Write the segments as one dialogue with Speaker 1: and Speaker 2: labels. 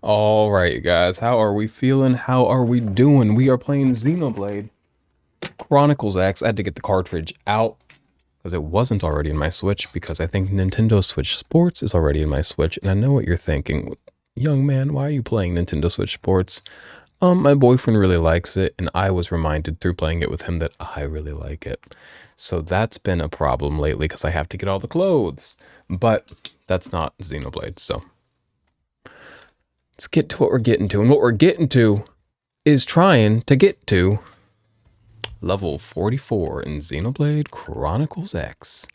Speaker 1: All right, guys, how are we feeling? How are we doing? We are playing Xenoblade Chronicles X. I had to get the cartridge out because it wasn't already in my Switch because I think Nintendo Switch Sports is already in my Switch. And I know what you're thinking. Young man, why are you playing Nintendo Switch Sports? My boyfriend really likes it, and I was reminded through playing it with him that I really like it. So that's been a problem lately because I have to get all the clothes. But that's not Xenoblade, so let's get to what we're getting to. And what we're getting to is trying to get to level 44 in Xenoblade Chronicles X.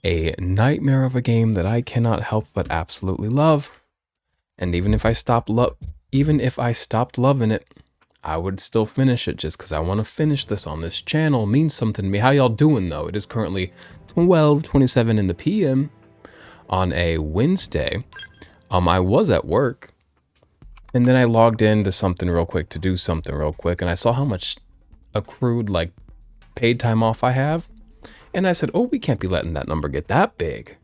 Speaker 1: A nightmare of a game that I cannot help but absolutely love. And even if I stopped loving it, I would still finish it just because I want to finish this on this channel. It means something to me. How y'all doing though? It is currently 12:27 in the PM on a Wednesday. I was at work. And then I logged into something real quick to do something real quick, and I saw how much accrued, like, paid time off I have. And I said, oh, we can't be letting that number get that big.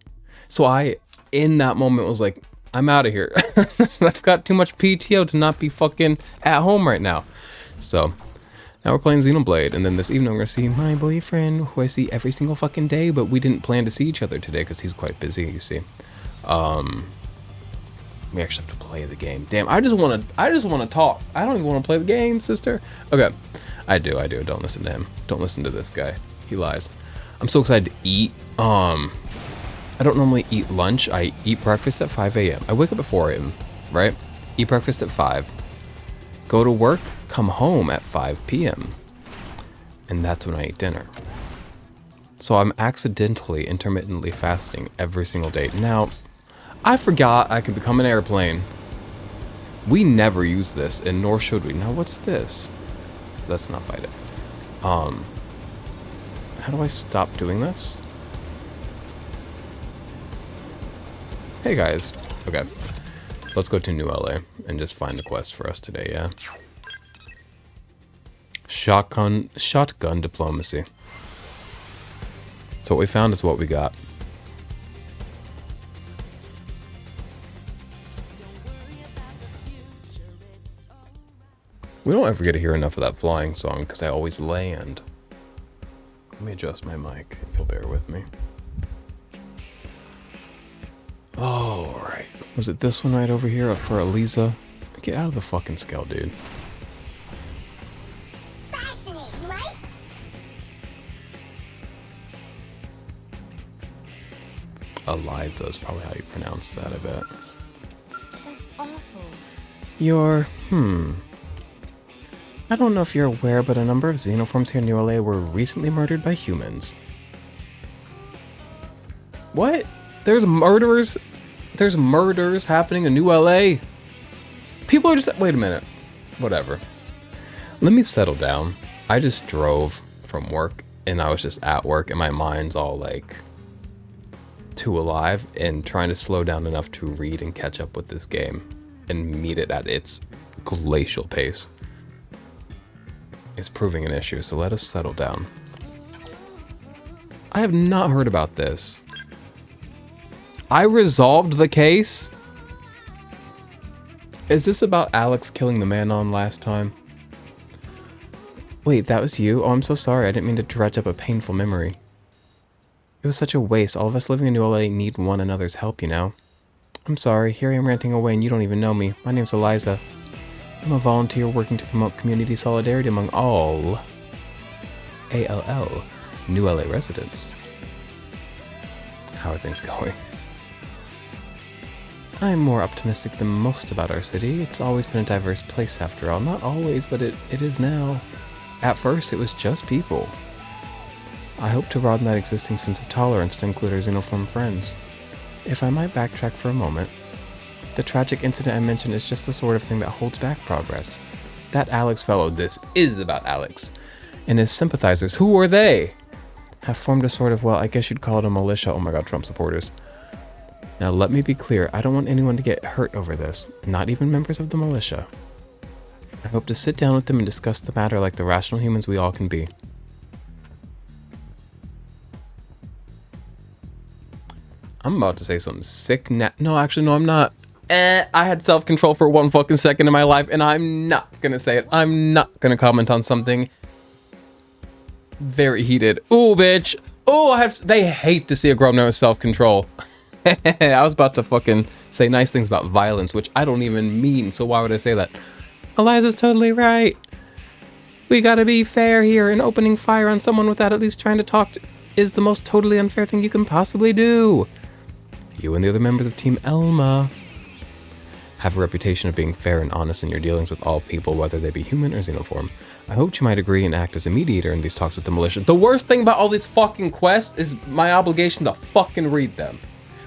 Speaker 1: So I, in that moment, was like, I'm out of here. I've got too much PTO to not be fucking at home right now. So now we're playing Xenoblade, and then this evening I'm going to see my boyfriend, who I see every single fucking day, but we didn't plan to see each other today because he's quite busy, you see. We actually have to play the game. Damn, I just want to talk. I don't even want to play the game, sister. Okay. I do. Don't listen to him. Don't listen to this guy. He lies. I'm so excited to eat. I don't normally eat lunch. I eat breakfast at 5 a.m. I wake up at 4 a.m., right? Eat breakfast at 5. Go to work, come home at 5 p.m. And that's when I eat dinner. So I'm accidentally, intermittently fasting every single day. Now, I forgot I could become an airplane. We never use this, and nor should we. Now, what's this? Let's not fight it. How do I stop doing this? Hey, guys. Okay. Let's go to New LA and just find the quest for us today, yeah? Shotgun diplomacy. So what we found is what we got. We don't ever get to hear enough of that flying song because I always land. Let me adjust my mic if you'll bear with me. Oh, right. Was it this one right over here for Eliza? Get out of the fucking scale, dude.
Speaker 2: Fascinating, right?
Speaker 1: Eliza is probably how you pronounce that, I bet.
Speaker 2: That's awful.
Speaker 1: You're, I don't know if you're aware, but a number of xenoforms here in New LA were recently murdered by humans. What? There's murders happening in New LA? People are just, wait a minute. Whatever. Let me settle down. I just drove from work, and I was just at work, and my mind's all like too alive and trying to slow down enough to read and catch up with this game and meet it at its glacial pace. Is proving an issue, so let us settle down. I have not heard about this. I resolved the case? Is this about Alex killing the man on last time? Wait, that was you? Oh, I'm so sorry. I didn't mean to dredge up a painful memory. It was such a waste. All of us living in New LA need one another's help, you know? I'm sorry. Here I am ranting away and you don't even know me. My name's Eliza. I'm a volunteer working to promote community solidarity among all ALL New LA residents. How are things going? I'm more optimistic than most about our city. It's always been a diverse place after all. Not always, but it is now. At first, it was just people. I hope to broaden that existing sense of tolerance to include our xenoform friends. If I might backtrack for a moment, the tragic incident I mentioned is just the sort of thing that holds back progress. That Alex fellow, this is about Alex, and his sympathizers, who are they? Have formed a sort of, well, I guess you'd call it a militia. Oh my god, Trump supporters. Now let me be clear, I don't want anyone to get hurt over this, not even members of the militia. I hope to sit down with them and discuss the matter like the rational humans we all can be. I'm about to say something sick now. No, actually, no, I'm not. I had self-control for 1 fucking second in my life, and I'm not gonna say it. I'm not gonna comment on something very heated. Ooh, bitch. Ooh, they hate to see a grown man with self-control. I was about to fucking say nice things about violence, which I don't even mean, so why would I say that? Eliza's totally right. We gotta be fair here, and opening fire on someone without at least trying to talk is the most totally unfair thing you can possibly do. You and the other members of Team Elma have a reputation of being fair and honest in your dealings with all people, whether they be human or xenoform. I hoped you might agree and act as a mediator in these talks with the militia. The worst thing about all these fucking quests is my obligation to fucking read them.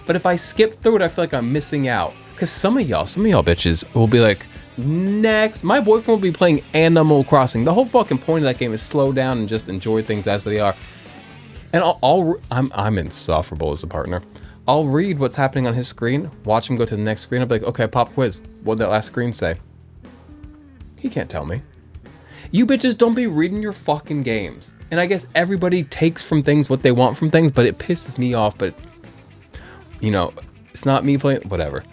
Speaker 1: But if I skip through it, I feel like I'm missing out. Because some of y'all bitches will be like, next. My boyfriend will be playing Animal Crossing. The whole fucking point of that game is slow down and just enjoy things as they are. And I'm insufferable as a partner. I'll read what's happening on his screen, watch him go to the next screen. I'll be like, okay, pop quiz. What did that last screen say? He can't tell me. You bitches don't be reading your fucking games. And I guess everybody takes from things what they want from things, but it pisses me off. But, you know, it's not me playing, whatever.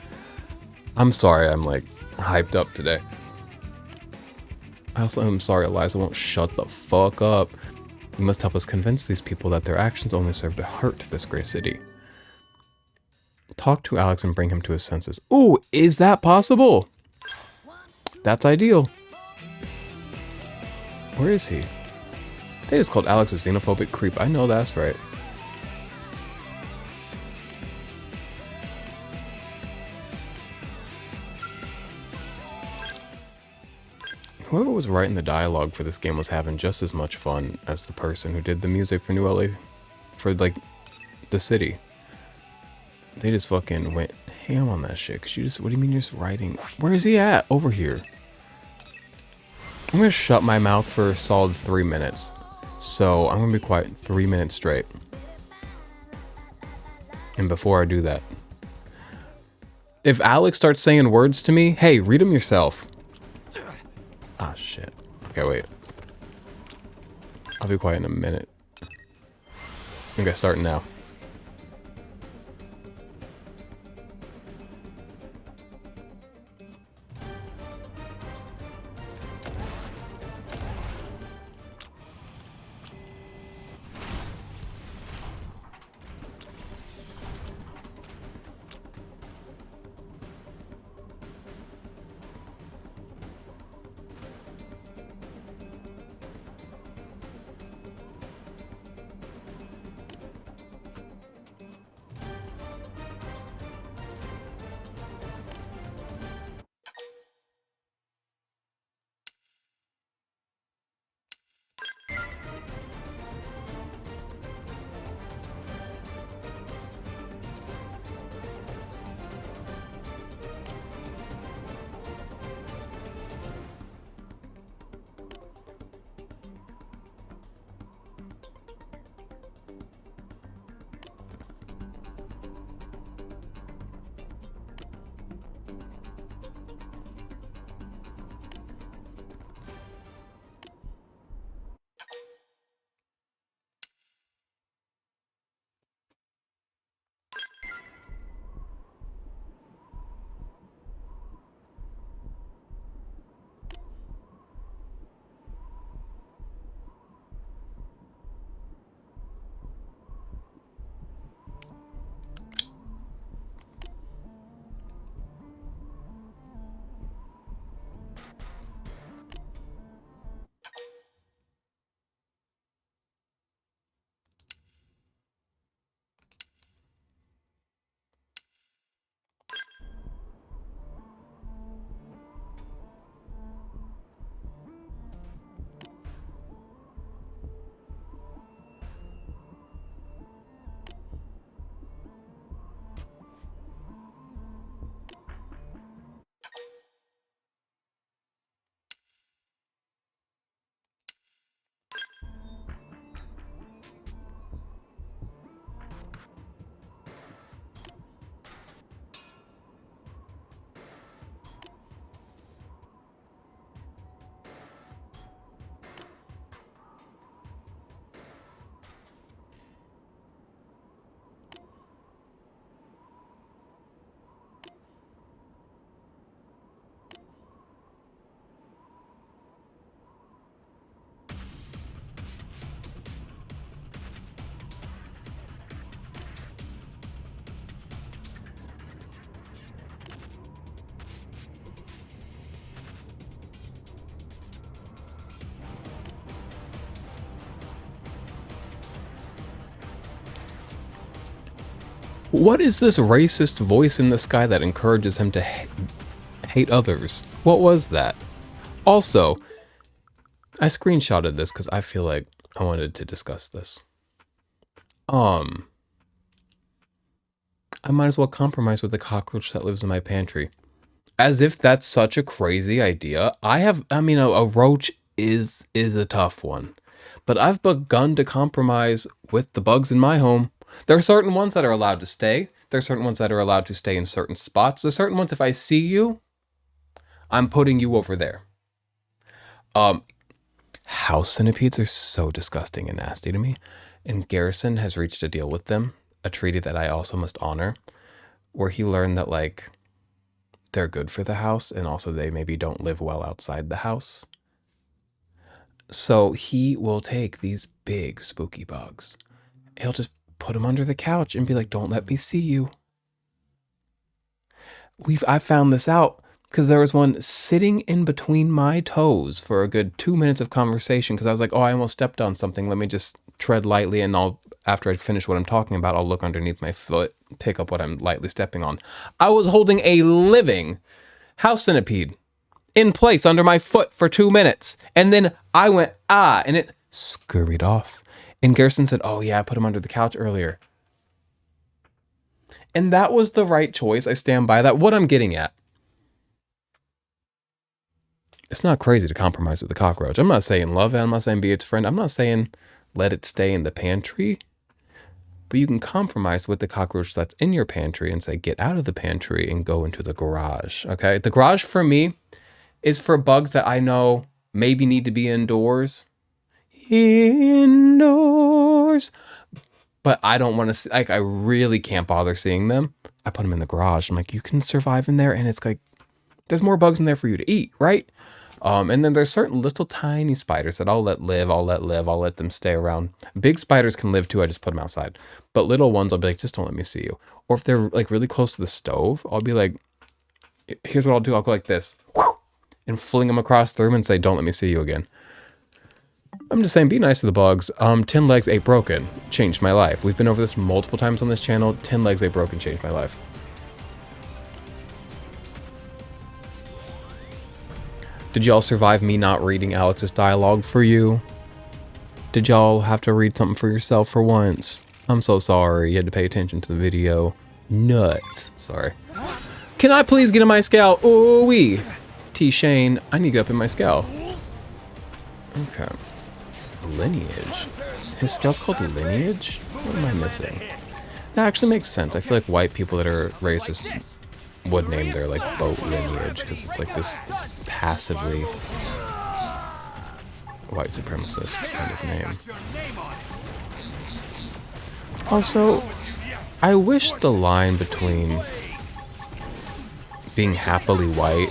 Speaker 1: I'm sorry I'm like hyped up today. I also am sorry Eliza won't shut the fuck up. You must help us convince these people that their actions only serve to hurt this great city. Talk to Alex and bring him to his senses. Ooh, is that possible? That's ideal. Where is he? They just called Alex a xenophobic creep. I know that's right. Whoever was writing the dialogue for this game was having just as much fun as the person who did the music for New LA, for like the city. They just fucking went ham on that shit. Cause you just, what do you mean you're just writing? Where is he at? Over here. I'm gonna shut my mouth for a solid 3 minutes. So I'm gonna be quiet 3 minutes straight. And before I do that, if Alex starts saying words to me, hey, read them yourself. Ah, shit. Okay, wait. I'll be quiet in a minute. Okay, starting now. What is this racist voice in the sky that encourages him to hate others? What was that? Also, I screenshotted this because I feel like I wanted to discuss this. I might as well compromise with the cockroach that lives in my pantry. As if that's such a crazy idea. I mean, a roach is a tough one. But I've begun to compromise with the bugs in my home. There are certain ones that are allowed to stay. There are certain ones that are allowed to stay in certain spots. There's certain ones, if I see you, I'm putting you over there. House centipedes are so disgusting and nasty to me. And Garrison has reached a deal with them, a treaty that I also must honor, where he learned that, like, they're good for the house and also they maybe don't live well outside the house. So he will take these big spooky bugs. He'll just put them under the couch and be like, don't let me see you. I found this out because there was one sitting in between my toes for a good 2 minutes of conversation because I was like, oh, I almost stepped on something. Let me just tread lightly and after I finish what I'm talking about, I'll look underneath my foot, pick up what I'm lightly stepping on. I was holding a living house centipede in place under my foot for 2 minutes. And then I went, and it scurried off. And Garrison said, oh yeah, I put him under the couch earlier. And that was the right choice. I stand by that. What I'm getting at, it's not crazy to compromise with the cockroach. I'm not saying love it. I'm not saying be its friend. I'm not saying let it stay in the pantry. But you can compromise with the cockroach that's in your pantry and say, get out of the pantry and go into the garage. Okay? The garage for me is for bugs that I know maybe need to be indoors. Indoors. But I don't want to see, like, I really can't bother seeing them. I put them in the garage. I'm like, you can survive in there. And it's like, there's more bugs in there for you to eat, right? And then there's certain little tiny spiders that I'll let live. I'll let them stay around. Big spiders can live too. I just put them outside. But little ones, I'll be like, just don't let me see you. Or if they're like really close to the stove, I'll be like, here's what I'll do. I'll go like this and fling them across the room and say, don't let me see you again. I'm just saying, be nice to the bugs. 10 legs, 8 broken. Changed my life. We've been over this multiple times on this channel. 10 legs, 8 broken changed my life. Did y'all survive me not reading Alex's dialogue for you? Did y'all have to read something for yourself for once? I'm so sorry. You had to pay attention to the video. Nuts. Sorry. Can I please get in my scout? Ooh-wee. T. Shane, I need to get up in my scout. Okay. Lineage. His scout's called Lineage? What am I missing? That actually makes sense. I feel like white people that are racist would name their like boat Lineage because it's like this passively white supremacist kind of name. Also, I wish the line between being happily white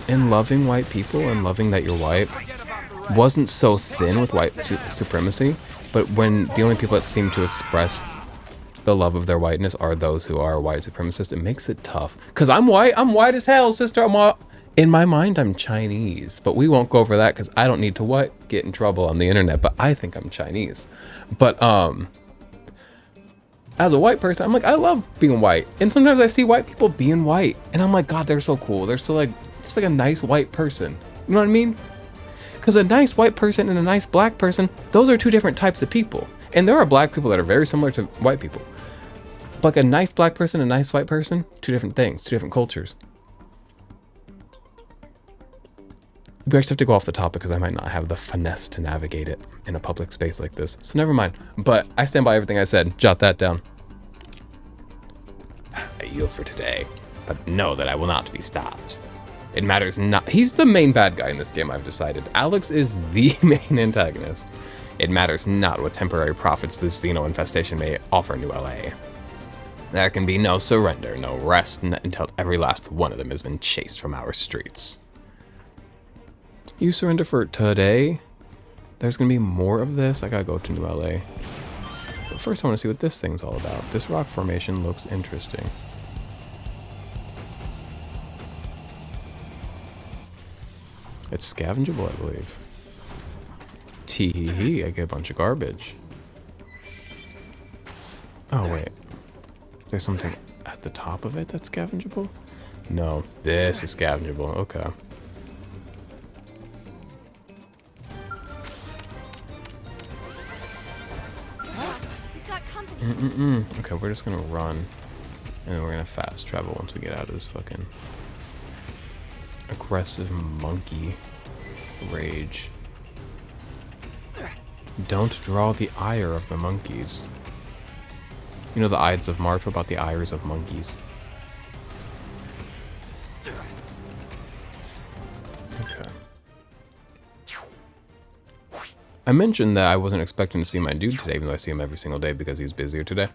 Speaker 1: and loving white people and loving that you're white wasn't so thin with white supremacy, but when the only people that seem to express the love of their whiteness are those who are white supremacists, it makes it tough. Because I'm white as hell, sister. In my mind, I'm Chinese, but we won't go over that because I don't need to get in trouble on the internet, but I think I'm Chinese. But as a white person, I'm like, I love being white. And sometimes I see white people being white, and I'm like, God, they're so cool. They're so like, just like a nice white person. You know what I mean? Because a nice white person and a nice black person, those are two different types of people. And there are black people that are very similar to white people. But like a nice black person and a nice white person, two different things, two different cultures. We actually have to go off the topic because I might not have the finesse to navigate it in a public space like this. So never mind. But I stand by everything I said. Jot that down. I yield for today, but know that I will not be stopped. It matters not. He's the main bad guy in this game, I've decided. Alex is the main antagonist. It matters not what temporary profits this Xeno infestation may offer New LA. There can be no surrender, no rest until every last one of them has been chased from our streets. You surrender for today? There's gonna be more of this? I gotta go to New LA. But first I wanna see what this thing's all about. This rock formation looks interesting. It's scavengeable, I believe. Tee-hee-hee, I get a bunch of garbage. Oh, wait. There's something at the top of it that's scavengeable? No, this is scavengeable. Okay.
Speaker 2: We've got company.
Speaker 1: Okay, we're just gonna run. And then we're gonna fast travel once we get out of this fucking aggressive monkey rage. Don't draw the ire of the monkeys. You know the Ides of March about the ires of monkeys. Okay. I mentioned that I wasn't expecting to see my dude today, even though I see him every single day because he's busier today.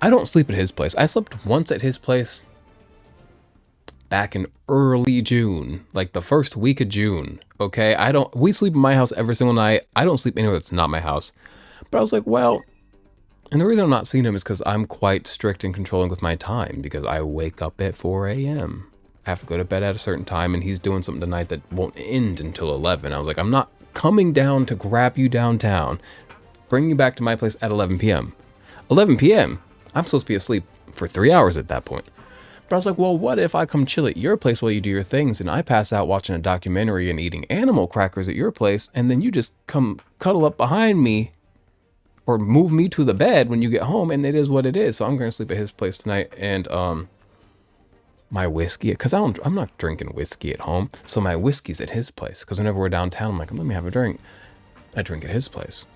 Speaker 1: I don't sleep at his place. I slept once at his place back in early June, like the first week of June. Okay, we sleep in my house every single night. I don't sleep anywhere that's not my house. But I was like, well, and the reason I'm not seeing him is because I'm quite strict and controlling with my time because I wake up at 4 a.m. I have to go to bed at a certain time, and he's doing something tonight that won't end until 11. I was like, I'm not coming down to grab you downtown, bring you back to my place at 11 p.m. 11 p.m. I'm supposed to be asleep for 3 hours at that point. But I was like, well, what if I come chill at your place while you do your things and I pass out watching a documentary and eating animal crackers at your place, and then you just come cuddle up behind me or move me to the bed when you get home, and it is what it is. So I'm going to sleep at his place tonight, and my whiskey, because I'm not drinking whiskey at home, so my whiskey's at his place, because whenever we're downtown, I'm like, let me have a drink. I drink at his place.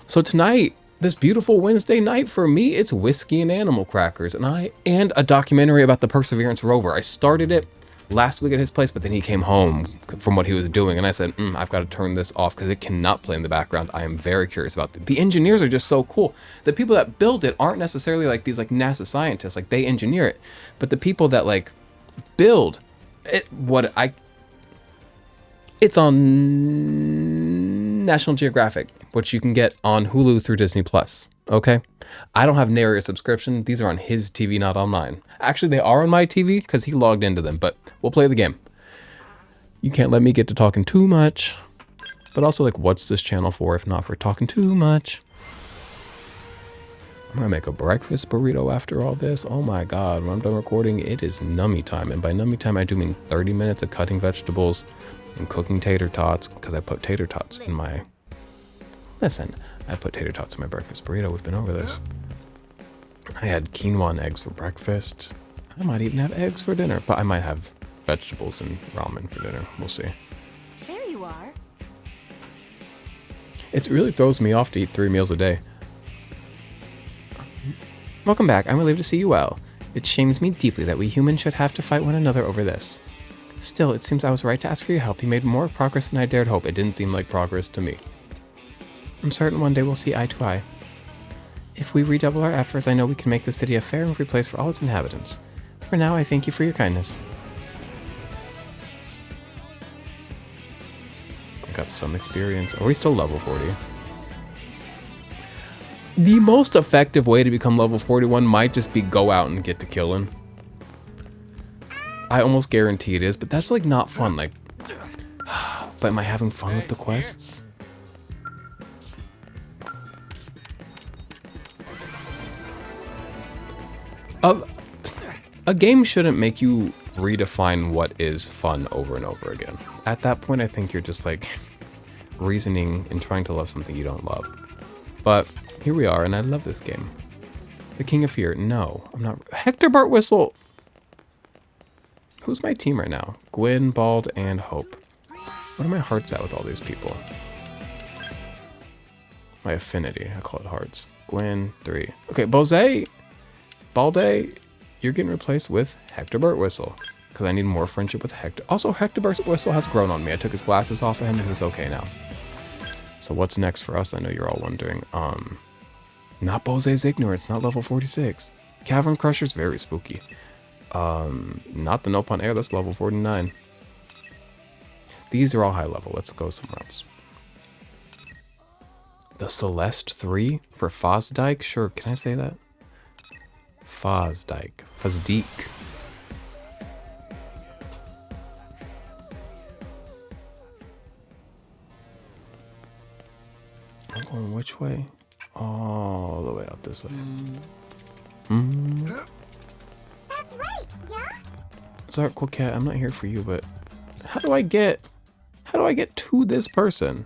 Speaker 1: So tonight, this beautiful Wednesday night for me, it's whiskey and animal crackers, and a documentary about the Perseverance rover. I started it last week at his place, but then he came home from what he was doing, and I said, I've got to turn this off because it cannot play in the background. I am very curious about it. The engineers are just so cool. The people that build it aren't necessarily like these like NASA scientists, like they engineer it, but the people that like build it, it's on National Geographic, which you can get on Hulu through Disney Plus. Okay, I don't have nary a subscription. These are on his TV, not on mine. Actually, they are on my TV because he logged into them, but we'll play the game. You can't let me get to talking too much. But also, like, what's this channel for if not for talking too much? I'm gonna make a breakfast burrito after all this. Oh my God, when I'm done recording, it is nummy time. And by nummy time, I do mean 30 minutes of cutting vegetables and cooking tater tots, because I put tater tots in my... Listen, I put tater tots in my breakfast burrito. We've been over this. I had quinoa and eggs for breakfast. I might even have eggs for dinner, but I might have vegetables and ramen for dinner. We'll see.
Speaker 2: There you are.
Speaker 1: It really throws me off to eat 3 meals a day. Welcome back. I'm relieved to see you well. It shames me deeply that we humans should have to fight one another over this. Still, it seems I was right to ask for your help. You made more progress than I dared hope. It didn't seem like progress to me. I'm certain one day we'll see eye to eye. If we redouble our efforts, I know we can make the city a fair and free place for all its inhabitants. For now, I thank you for your kindness. I got some experience. Are we still level 40? The most effective way to become level 41 might just be go out and get to killing. I almost guarantee it is, but that's like not fun. Like, but am I having fun with the quests? A game shouldn't make you redefine what is fun over and over again. At that point, I think you're just like reasoning and trying to love something you don't love. But here we are, and I love this game. The King of Fear. No, I'm not. Hector Bart Whistle. Who's my team right now? Gwyn, Bald, and Hope. What are my hearts at with all these people? My affinity. I call it hearts. Gwyn, 3. Okay, Balde, you're getting replaced with Hector Bart Whistle. Because I need more friendship with Hector. Also, Hector Bart Whistle has grown on me. I took his glasses off of him, and he's okay now. So what's next for us? I know you're all wondering. Not Bose's Ignorance, not level 46. Cavern Crusher's very spooky. Not the Nope on Air, that's level 49. These are all high level. Let's go somewhere else. The Celeste 3 for Fosdyke? Sure, can I say that? Fosdyke. Fosdyke. I'm going which way? All the way out this way.
Speaker 3: That's right, yeah?
Speaker 1: Sorry, cool cat, I'm not here for you, but how do I get to this person?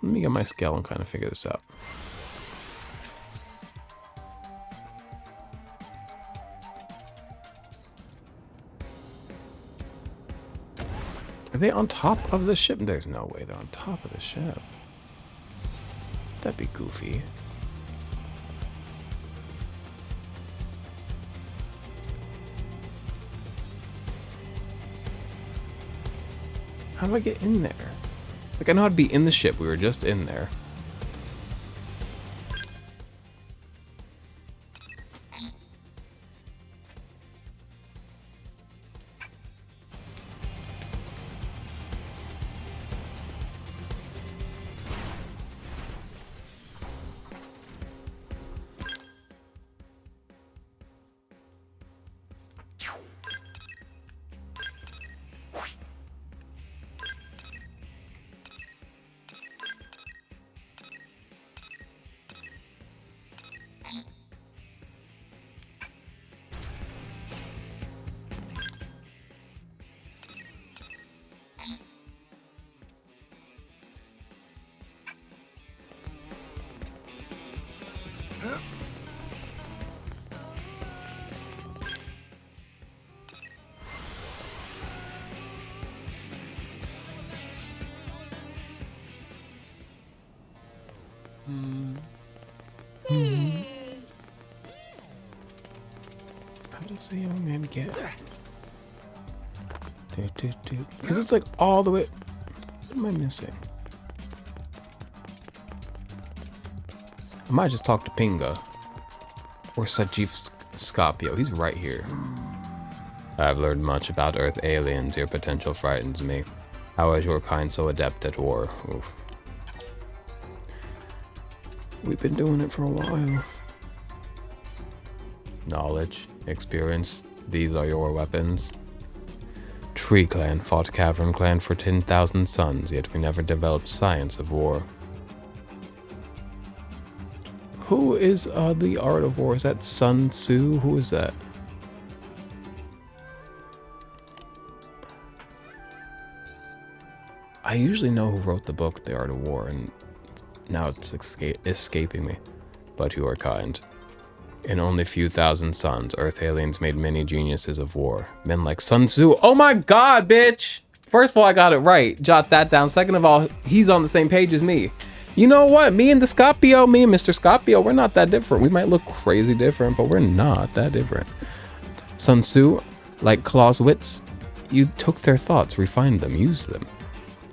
Speaker 1: Let me get my scale and kind of figure this out. Are they on top of the ship? There's no way they're on top of the ship. That'd be goofy. How do I get in there? Like, I know how to be in the ship. We were just in there. How does the young man get? Because it's like all the way. What am I missing? I might just talk to Pinga. Or Sajif Scapio. He's right here. I've learned much about Earth aliens. Your potential frightens me. How is your kind so adept at war? Oof. We've been doing it for a while. Knowledge, experience, these are your weapons. Tree Clan fought Cavern Clan for 10,000 suns, yet we never developed science of war. Who is the art of war? Is that Sun Tzu? Who is that? I usually know who wrote the book, The Art of War, and now it's escaping me. But you are kind. In only few thousand suns, Earth aliens made many geniuses of war. Men like Sun Tzu. Oh my god, bitch! First of all, I got it right. Jot that down. Second of all, he's on the same page as me. You know what? Me and Mr. Scapio, we're not that different. We might look crazy different, but we're not that different. Sun Tzu, like Clausewitz, you took their thoughts, refined them, used them.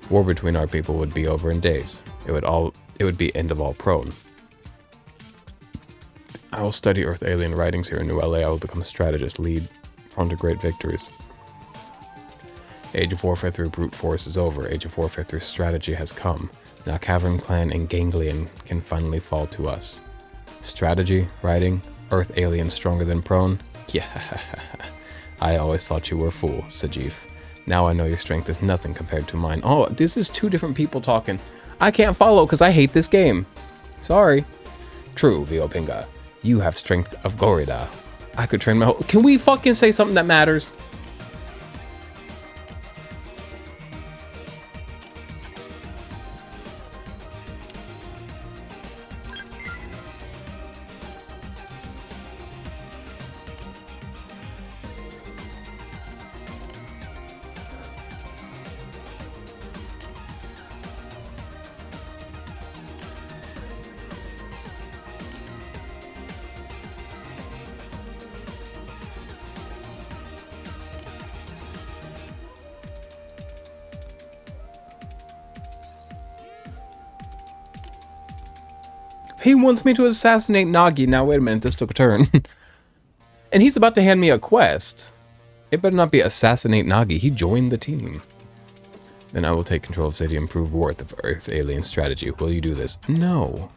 Speaker 1: War between our people would be over in days. It would be end of all prone. I will study Earth alien writings here in New LA. I will become a strategist, lead on to great victories. Age of warfare through brute force is over. Age of warfare through strategy has come. Now Cavern Clan and Ganglion can finally fall to us. Strategy, writing, Earth aliens stronger than prone? Yeah, I always thought you were a fool, Sajif. Now I know your strength is nothing compared to mine. Oh, this is two different people talking. I can't follow because I hate this game. Sorry. True, Viopinga. You have strength of Gorida. I could train my whole... Can we fucking say something that matters? He wants me to assassinate Nagi. Now, wait a minute. This took a turn. And he's about to hand me a quest. It better not be assassinate Nagi. He joined the team. Then I will take control of city and prove worth of Earth alien strategy. Will you do this? No.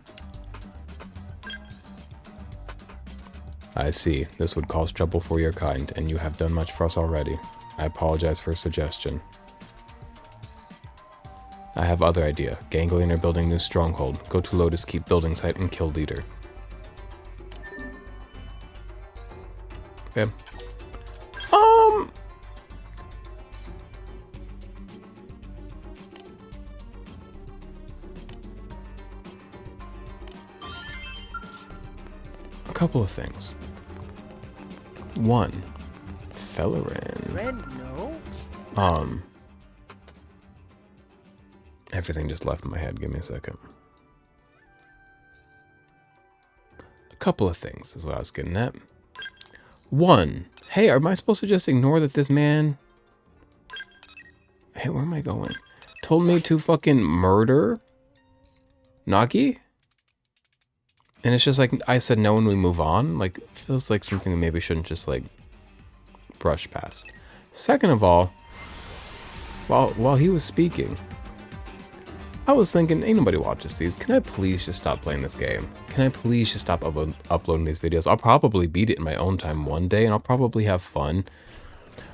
Speaker 1: I see. This would cause trouble for your kind, and you have done much for us already. I apologize for a suggestion. I have other idea. Ganglion are building new stronghold. Go to Lotus Keep building site and kill leader. Okay. A couple of things. One, Fellerin. Everything just left my head. Give me a second. A couple of things is what I was getting at. One, hey, am I supposed to just ignore that this man... Hey, where am I going? Told me to fucking murder Nagi? And it's just like, I said no and we move on? Like, it feels like something that maybe shouldn't just, like, brush past. Second of all, while he was speaking, I was thinking, ain't nobody watches these. Can I please just stop playing this game? Can I please just stop uploading these videos? I'll probably beat it in my own time one day, and I'll probably have fun.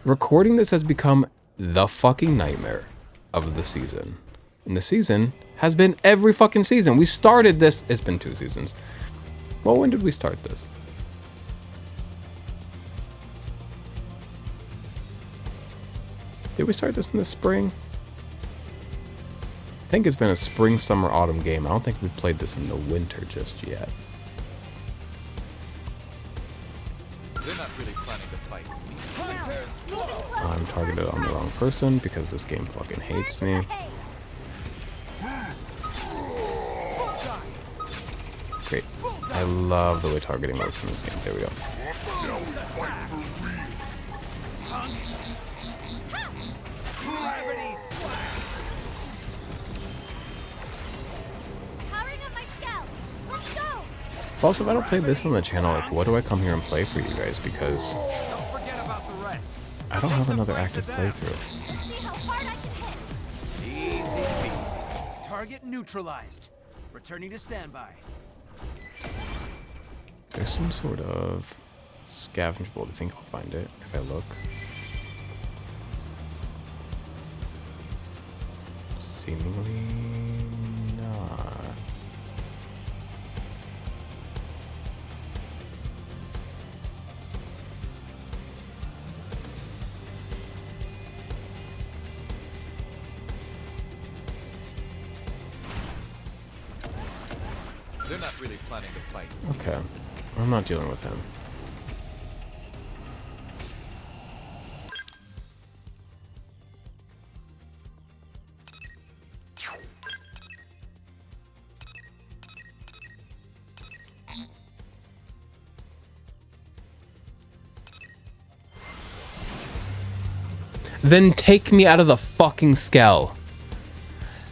Speaker 1: Recording this has become the fucking nightmare of the season. And the season has been every fucking season. We started this, it's been 2 seasons. Well, when did we start this? Did we start this in the spring? I think it's been a spring, summer, autumn game. I don't think we've played this in the winter just yet.
Speaker 4: They're not really planning to fight.
Speaker 1: I'm targeted on the wrong person because this game fucking hates me. Great. I love the way targeting works in this game. There we go.
Speaker 2: Powering up my scout. Let's go.
Speaker 1: Also, if I don't play this on the channel, like, what do I come here and play for you guys? Because
Speaker 4: Don't forget about the rest.
Speaker 1: I don't have another active playthrough.
Speaker 2: Let's see how hard I can hit.
Speaker 5: Easy peasy. Target neutralized. Returning to standby.
Speaker 1: There's some sort of scavengeable. I think I'll find it if I look. Seemingly not.
Speaker 4: They're not really planning to fight.
Speaker 1: Okay. I'm not dealing with him. Then take me out of the fucking skell.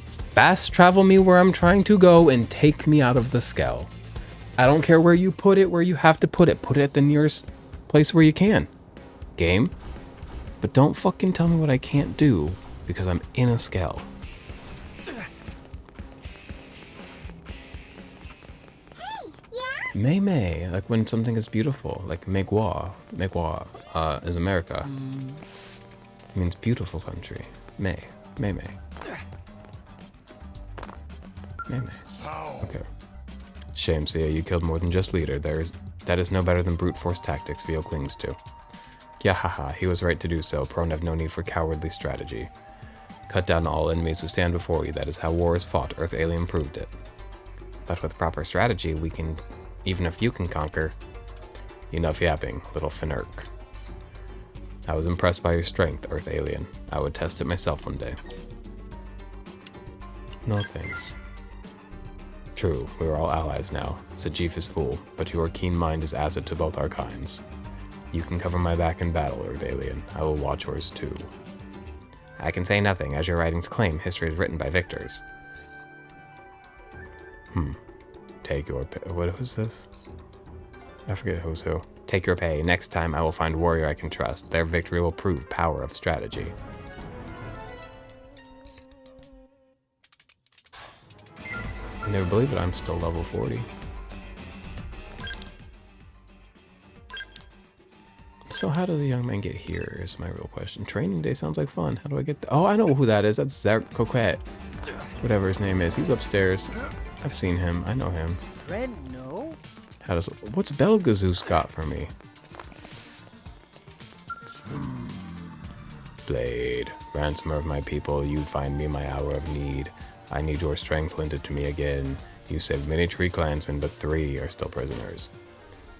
Speaker 1: Fast travel me where I'm trying to go and take me out of the skell. I don't care where you put it, where you have to put it. Put it at the nearest place where you can. Game. But don't fucking tell me what I can't do because I'm in a skell. May May, like when something is beautiful, like Megwa. Megwa is America. It means beautiful country. May. May May. May May. Okay. Shame, Siaha, you killed more than just leader. That is no better than brute force tactics Vio clings to. Yahaha, he was right to do so. Prone have no need for cowardly strategy. Cut down all enemies who stand before you. That is how war is fought. Earth Alien proved it. But with proper strategy, we can, even if you can conquer. Enough yapping, little Finurk. I was impressed by your strength, Earth Alien. I would test it myself one day. No thanks. True, we are all allies now. Sajif is fool, but your keen mind is asset to both our kinds. You can cover my back in battle, Earth Alien. I will watch yours too. I can say nothing, as your writings claim history is written by victors. Take your pay. What was this? I forget who's who. Take your pay. Next time I will find warrior I can trust. Their victory will prove power of strategy. I never believe it, I'm still level 40. So how does the young man get here is my real question. Training day sounds like fun. How do I get there? Oh, I know who that is. That's Zark Coquette. Whatever his name is. He's upstairs. I've seen him. I know him.
Speaker 5: Friend, no.
Speaker 1: What's Belgazoos got for me? Blade, ransomer of my people, you find me my hour of need. I need your strength lended to me again. You saved many tree clansmen, but 3 are still prisoners.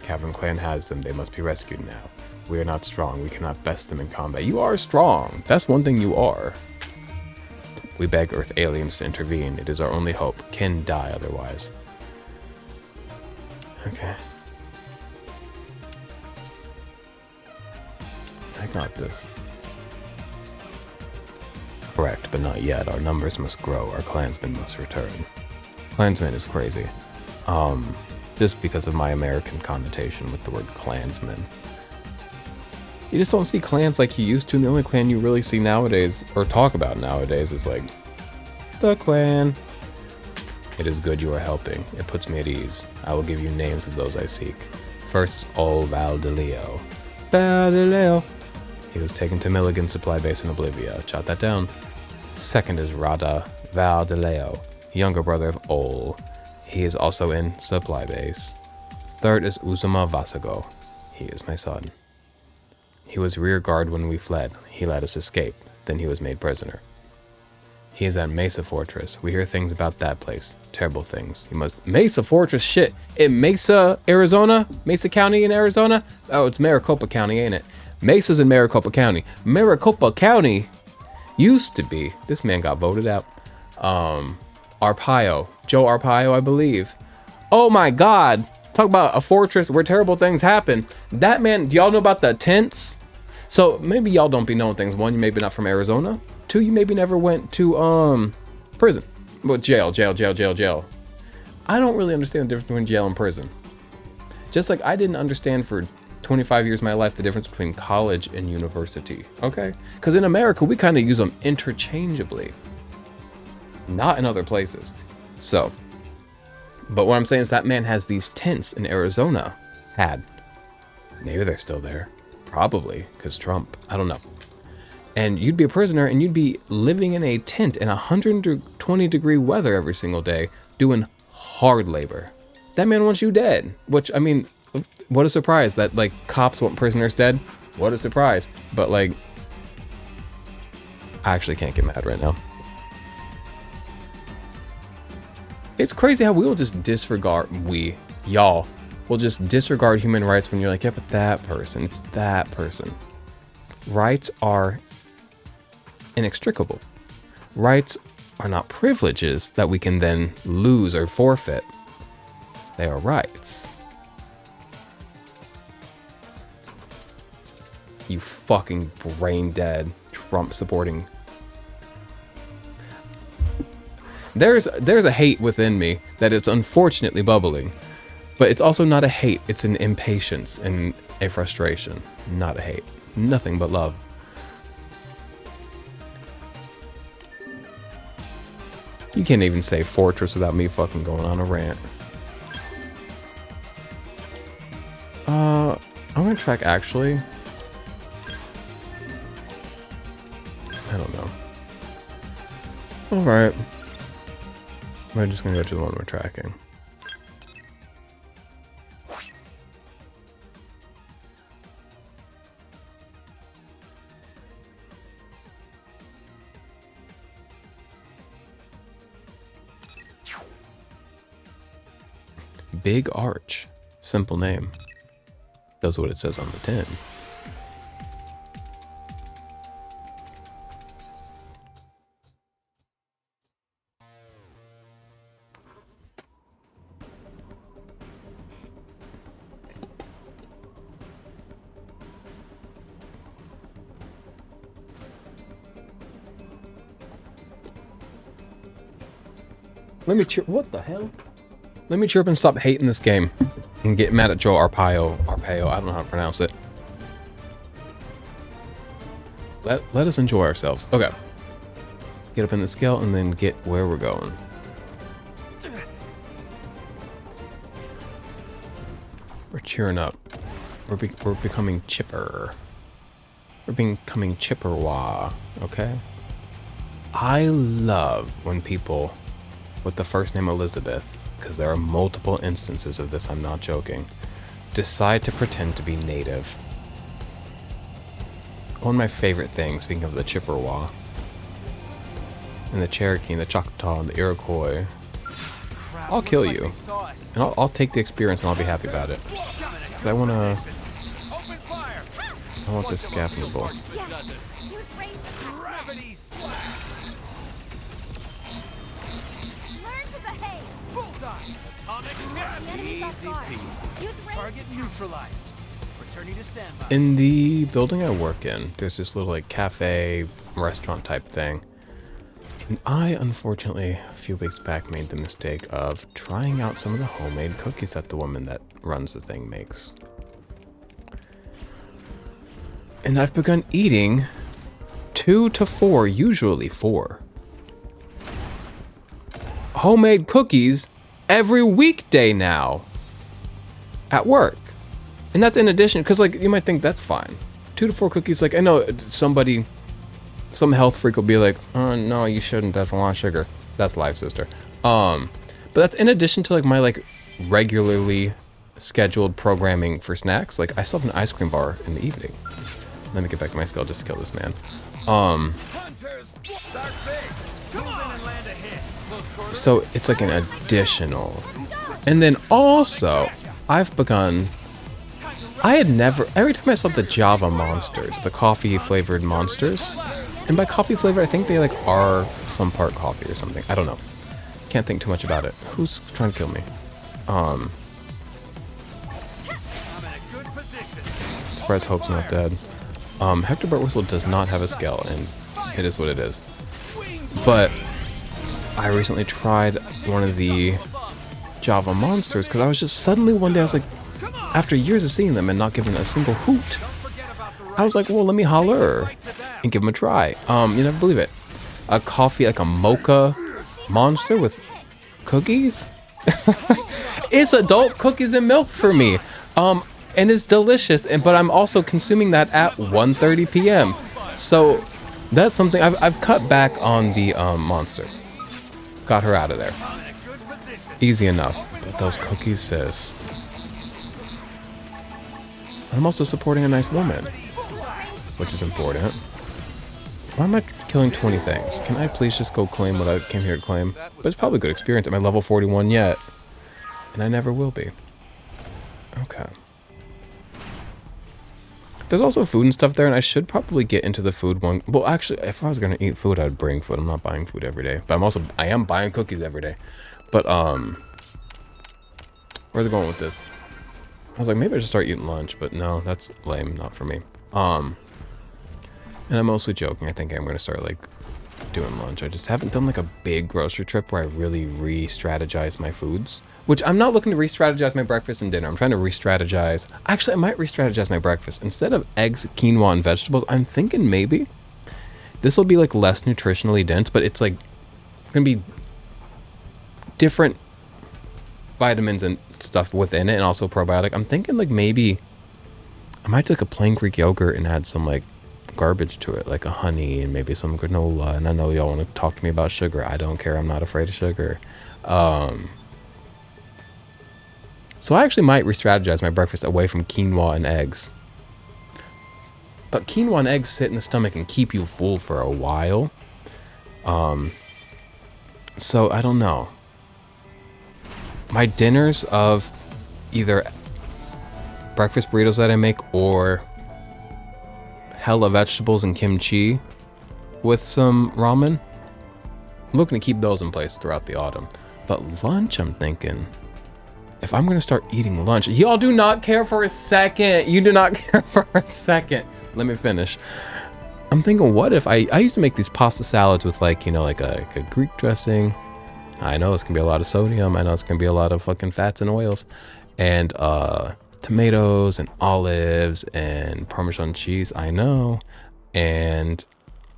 Speaker 1: Cavern clan has them, they must be rescued now. We are not strong, we cannot best them in combat. You are strong, that's one thing you are. We beg Earth aliens to intervene, it is our only hope. Can die otherwise. Okay. I got this. Correct, but not yet. Our numbers must grow. Our clansmen must return. Clansman is crazy. Just because of my American connotation with the word clansman. You just don't see clans like you used to, and the only clan you really see nowadays, or talk about nowadays, is like, the clan. It is good you are helping. It puts me at ease. I will give you names of those I seek. First is Ol Valdileo. Valdileo. He was taken to Milligan's supply base in Oblivia. Jot that down. Second is Rada Valdileo, younger brother of Ol. He is also in supply base. Third is Uzuma Vasago. He is my son. He was rear guard when we fled. He let us escape. Then he was made prisoner. He is at Mesa Fortress. We hear things about that place. Terrible things. You must... Mesa Fortress? Shit. In Mesa, Arizona? Mesa County in Arizona? Oh, it's Maricopa County, ain't it? Mesa's in Maricopa County. Maricopa County used to be... This man got voted out. Arpaio. Joe Arpaio, I believe. Oh my god. Talk about a fortress where terrible things happen. That man... Do y'all know about the tents? So, maybe y'all don't be knowing things. One, you maybe not from Arizona. 2, you maybe never went to, prison. Well, jail. I don't really understand the difference between jail and prison. Just like I didn't understand for 25 years of my life the difference between college and university, okay? Because in America, we kind of use them interchangeably. Not in other places. So, but what I'm saying is that man has these tents in Arizona. Had. Maybe they're still there. Probably, because Trump. I don't know. And you'd be a prisoner and you'd be living in a tent in 120-degree weather every single day, doing hard labor. That man wants you dead. Which, I mean, what a surprise that, like, cops want prisoners dead. What a surprise. But, like, I actually can't get mad right now. It's crazy how we will just disregard, y'all, will just disregard human rights when you're like, yeah, but that person, it's that person. Rights are inextricable. Rights are not privileges that we can then lose or forfeit. They are rights. You fucking brain dead Trump supporting. There's a hate within me that is unfortunately bubbling, but it's also not a hate. It's an impatience and a frustration, not a hate. Nothing but love. You can't even say fortress without me fucking going on a rant. I'm gonna track actually. I don't know. Alright. We're just gonna go to the one we're tracking. Big Arch. Simple name. That's what it says on the tin. Let me chirp. What the hell? Let me chirp and stop hating this game and get mad at Joe Arpaio. Arpaio, I don't know how to pronounce it. Let us enjoy ourselves. Okay. Get up in the scale and then get where we're going. We're cheering up. We're becoming chipper. We're becoming chipper-wah, okay? I love when people with the first name Elizabeth, because there are multiple instances of this, I'm not joking, decide to pretend to be native. one of my favorite things, speaking of the Chippewa, and the Cherokee, and the Choctaw, and the Iroquois,
Speaker 5: Crap,
Speaker 1: I'll
Speaker 5: looks
Speaker 1: kill
Speaker 5: like
Speaker 1: you.
Speaker 5: they saw us.
Speaker 1: and I'll take the experience and I'll be happy about it. Because I want this scaffoldable.
Speaker 2: Use ranged attacks next. Learn to behave.
Speaker 5: Bullseye.
Speaker 2: Enemies off guard. Use ranged
Speaker 5: Target
Speaker 2: attacks.
Speaker 5: neutralized. Returning to standby.
Speaker 1: In the building I work in, there's this little like cafe, restaurant type thing. And I, unfortunately, a few weeks back made the mistake of trying out some of the homemade cookies that the woman that runs the thing makes. And I've begun eating 2 to 4, usually 4, homemade cookies every weekday now at work. And that's in addition, because like you might think that's fine. 2 to 4 cookies, like I know some health freak will be like, oh no, you shouldn't, that's a lot of sugar. That's live, sister. But that's in addition to like my like regularly scheduled programming for snacks. Like I still have an ice cream bar in the evening. Let me get back to my skull just to kill this man.
Speaker 4: Hunters, start big. Move in and land a hit. Close quarters.
Speaker 1: So it's like an additional. And then also, I've begun, I had never, every time I saw the Java monsters, the coffee flavored monsters, and by coffee flavor, I think they like are some part coffee or something. I don't know. Can't think too much about it. Who's trying to kill me?
Speaker 5: I'm in a good position.
Speaker 1: Surprise Hope's not dead. Hector Burt Whistle does not have a skull, and it is what it is. But I recently tried one of the Java monsters because I was just suddenly one day I was like, after years of seeing them and not giving a single hoot, I was like, well, let me holler and give them a try. You never believe it. A coffee, like a mocha monster with cookies. It's adult cookies and milk for me. And it's delicious, but I'm also consuming that at 1:30 p.m. So that's something I've cut back on the monster. Got her out of there. Easy enough. But those cookies, sis. I'm also supporting a nice woman, which is important. Why am I killing 20 things? Can I please just go claim what I came here to claim? But it's probably a good experience. Am I level 41 yet? And I never will be. Okay. There's also food and stuff there, and I should probably get into the food one. Well, actually, if I was gonna eat food, I'd bring food. I'm not buying food every day, but I am buying cookies every day. But where's it going with this? I was like, maybe I should start eating lunch, but no, that's lame, not for me. And I'm mostly joking. I think I'm gonna start like doing lunch. I just haven't done like a big grocery trip where I really re-strategize my foods. Which I'm not looking to re-strategize my breakfast and dinner. I'm trying to re-strategize. Actually, I might re-strategize my breakfast. Instead of eggs, quinoa, and vegetables, I'm thinking maybe this will be like less nutritionally dense, but it's like gonna be different vitamins and stuff within it, and also probiotic. I'm thinking like maybe I might take a plain Greek yogurt and add some like garbage to it, like a honey and maybe some granola. And I know y'all want to talk to me about sugar. I don't care. I'm not afraid of sugar. So I actually might re-strategize my breakfast away from quinoa and eggs. But quinoa and eggs sit in the stomach and keep you full for a while. So I don't know. My dinners of either breakfast burritos that I make or hella vegetables and kimchi with some ramen. I'm looking to keep those in place throughout the autumn. But lunch, I'm thinking, if I'm gonna start eating lunch, y'all do not care for a second. You do not care for a second. Let me finish. I'm thinking, what if I used to make these pasta salads with like, you know, like a Greek dressing. I know it's gonna be a lot of sodium. I know it's gonna be a lot of fucking fats and oils, and tomatoes and olives and Parmesan cheese. I know, and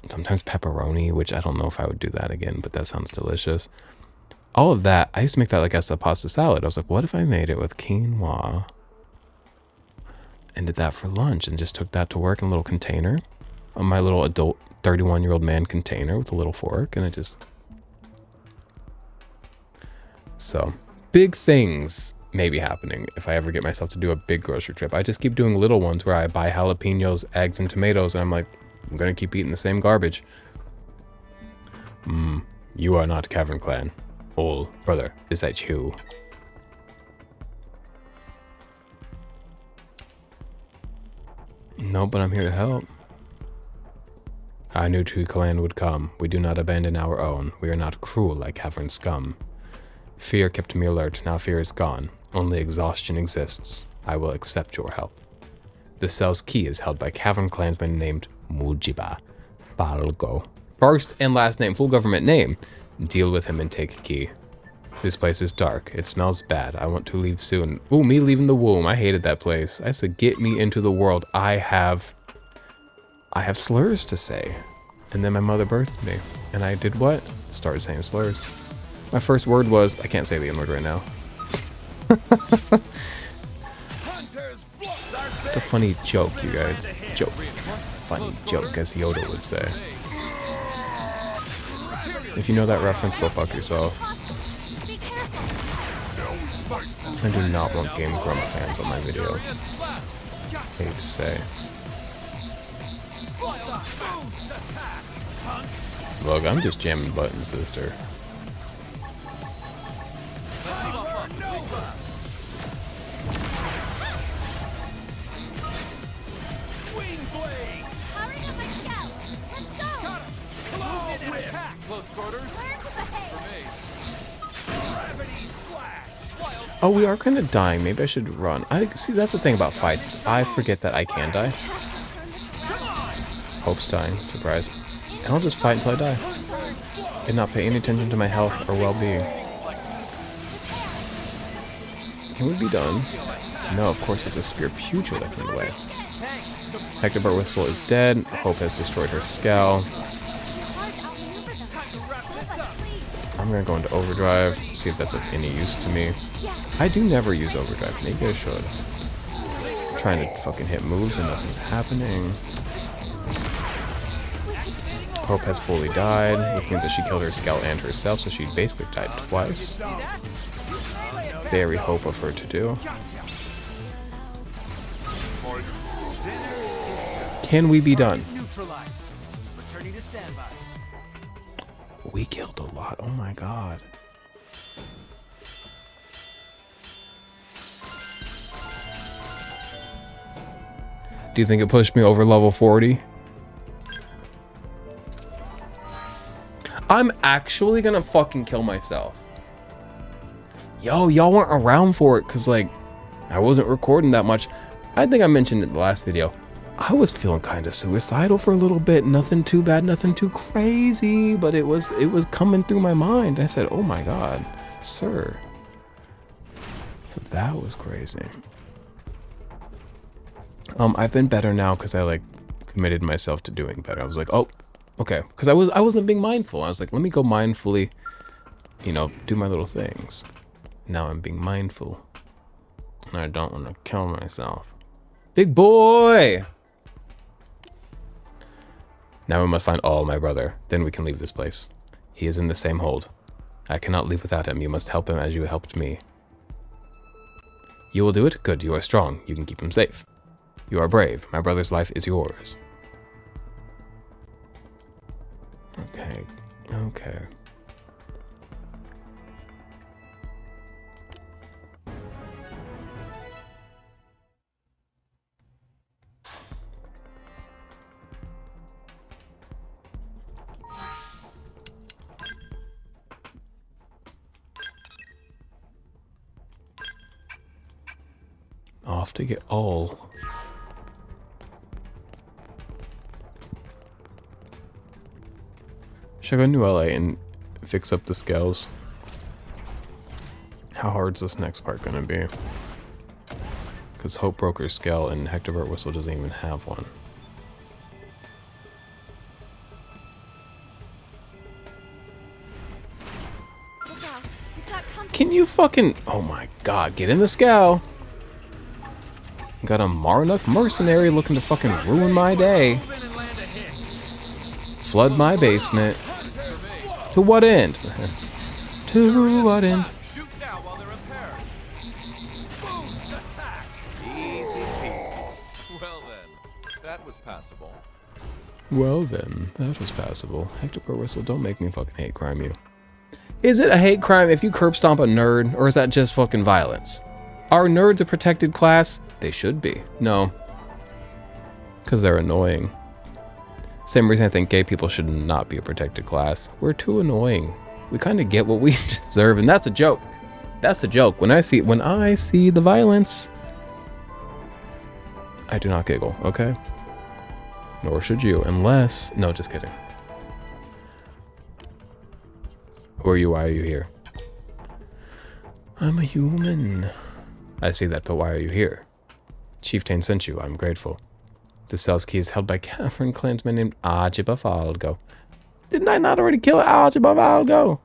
Speaker 1: sometimes pepperoni, which I don't know if I would do that again, but that sounds delicious. All of that, I used to make that like as a pasta salad. I was like, what if I made it with quinoa and did that for lunch and just took that to work in a little container, on my little adult 31-year-old man container with a little fork, and it just... So, big things maybe happening if I ever get myself to do a big grocery trip. I just keep doing little ones where I buy jalapenos, eggs, and tomatoes, and I'm like, I'm gonna keep eating the same garbage. You are not Cavern Clan. Ol, brother, is that you? No, but I'm here to help. I knew Tree Clan would come. We do not abandon our own. We are not cruel like Cavern scum. Fear kept me alert. Now fear is gone. Only exhaustion exists. I will accept your help. The cell's key is held by Cavern clansman named Mujiba Falgo. First and last name, full government name. Deal with him and take key. This place is dark. It smells bad. I want to leave soon. Ooh, me leaving the womb. I hated that place. I said, get me into the world. I have slurs to say. And then my mother birthed me. And I did what? Started saying slurs. My first word was, I can't say the N-word right now. It's a funny joke, you guys. Joke. Funny joke, as Yoda would say. If you know that reference, go fuck yourself. I do not want Game Grump fans on my video. Hate to say. Look, I'm just jamming buttons, sister. Oh, we are kind of dying. Maybe I should run. See, that's the thing about fights. I forget that I can die. Hope's dying. Surprise. And I'll just fight until I die. And not pay any attention to my health or well-being. Can we be done? No, of course, it's a spear pugilist in the way. Hector Whistle is dead. Hope has destroyed her scowl. I'm gonna go into overdrive, see if that's of any use to me. I do never use overdrive. Maybe I should. I'm trying to fucking hit moves and nothing's happening. Hope has fully died, which means that she killed her scout and herself, so she basically died twice. Very hope of her to do. Can we be done? We killed a lot. Oh my god. Do you think it pushed me over level 40? I'm actually gonna fucking kill myself. Yo, y'all weren't around for it because, like, I wasn't recording that much. I think I mentioned it in the last video. I was feeling kind of suicidal for a little bit. Nothing too bad, nothing too crazy, but it was coming through my mind. I said, oh my god, sir. So that was crazy. I've been better now because I, like, committed myself to doing better. I was like, oh, okay. Because I wasn't being mindful. I was like, let me go mindfully, you know, do my little things. Now I'm being mindful. And I don't want to kill myself. Big boy! Now we must find my brother. Then we can leave this place. He is in the same hold. I cannot leave without him. You must help him as you helped me. You will do it? Good. You are strong. You can keep him safe. You are brave. My brother's life is yours. Okay. Okay. Off to get all. Should I go to LA and fix up the scales? How hard's this next part gonna be? Because Hope broke her scale and Hector Whistle doesn't even have one. Can you fucking... Oh my god, get in the scow! Got a Marnook mercenary looking to fucking ruin my day. Flood my basement. To what end? To what end?
Speaker 6: was passable.
Speaker 1: Well then, that was passable. Hector Pro Whistle, don't make me fucking hate crime you. Is it a hate crime if you curb stomp a nerd, or is that just fucking violence? Are nerds a protected class? They should be. No. Because they're annoying. Same reason I think gay people should not be a protected class. We're too annoying. We kind of get what we deserve, and that's a joke. That's a joke. When I see the violence, I do not giggle, okay? Nor should you, unless... No, just kidding. Who are you? Why are you here? I'm a human. I see that, but why are you here? Chieftain sent you. I'm grateful. The cell's key is held by Cavern clansman named Ajiba Falgo. Didn't I not already kill Ajiba Falgo?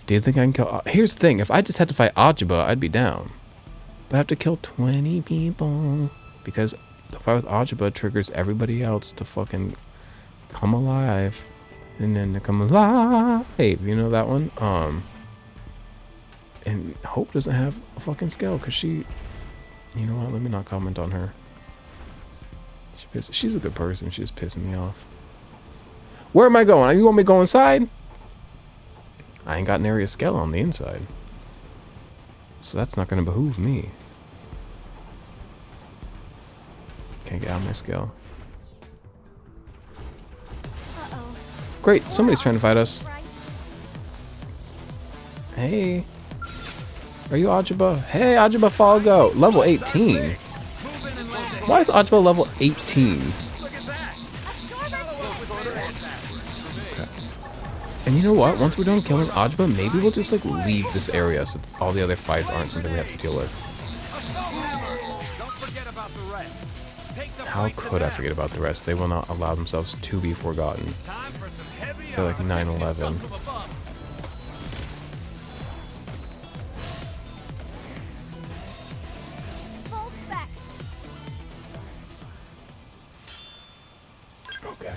Speaker 1: Do you think I can kill... Here's the thing. If I just had to fight Ajiba, I'd be down. But I have to kill 20 people. Because the fight with Ajiba triggers everybody else to fucking come alive. And then to come alive. You know that one? And Hope doesn't have a fucking skill because she... You know what? Let me not comment on her. She's a good person. She's pissing me off. Where am I going? You want me to go inside? I ain't got an area scale on the inside. So that's not going to behoove me. Can't get out of my scale.
Speaker 2: Uh-oh.
Speaker 1: Great, somebody's trying to fight us.
Speaker 2: Right.
Speaker 1: Hey. Are you Ajiba? Hey, Ajiba Falgo. Level 18. Why is Ajiba level 18? And you know what? Once we're done killing Ajiba, maybe we'll just like leave this area so all the other fights aren't something we have to deal with. How could I forget about the rest? They will not allow themselves to be forgotten. They're like 9/11.
Speaker 2: Full specs.
Speaker 1: Okay.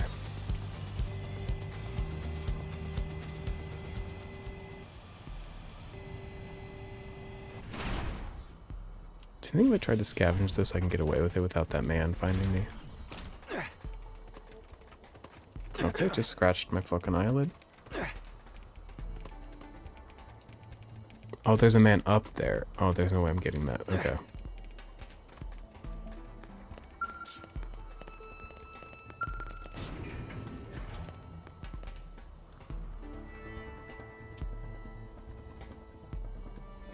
Speaker 1: Do you think if I tried to scavenge this, I can get away with it without that man finding me? Okay, just scratched my fucking eyelid. Oh, there's a man up there. Oh, there's no way I'm getting that. Okay.